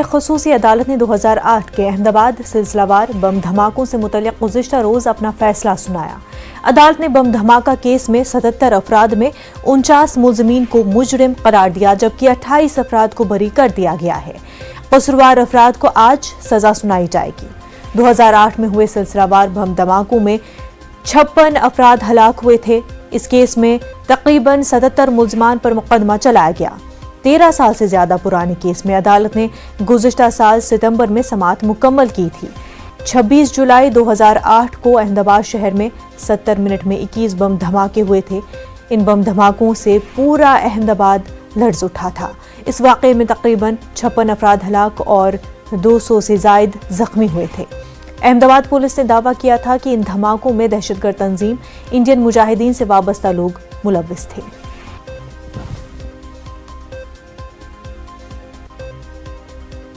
خصوصی عدالت نے 2008 کے احمد آباد سلسلہ وار بم دھماکوں سے متعلق گزشتہ روز اپنا فیصلہ سنایا۔ عدالت نے بم دھماکہ کیس میں 77 افراد میں 49 ملزمین کو مجرم قرار دیا، جبکہ 28 افراد کو بری کر دیا گیا ہے۔ قصوروار افراد کو آج سزا سنائی جائے گی۔ 2008 میں ہوئے سلسلہ وار بم دھماکوں میں 56 افراد ہلاک ہوئے تھے۔ اس کیس میں تقریباً 77 ملزمان پر مقدمہ چلایا گیا۔ 13 سال سے زیادہ پرانے کیس میں عدالت نے گزشتہ سال ستمبر میں سماعت مکمل کی تھی۔ 26 جولائی 2008 کو احمد آباد شہر میں 70 منٹ میں 21 بم دھماکے ہوئے تھے۔ ان بم دھماکوں سے پورا احمد آباد لرز اٹھا تھا۔ اس واقعے میں تقریباً 56 افراد ہلاک اور 200 سے زائد زخمی ہوئے تھے۔ احمد آباد پولیس نے دعویٰ کیا تھا کہ ان دھماکوں میں دہشت گرد تنظیم انڈین مجاہدین سے وابستہ لوگ ملوث تھے۔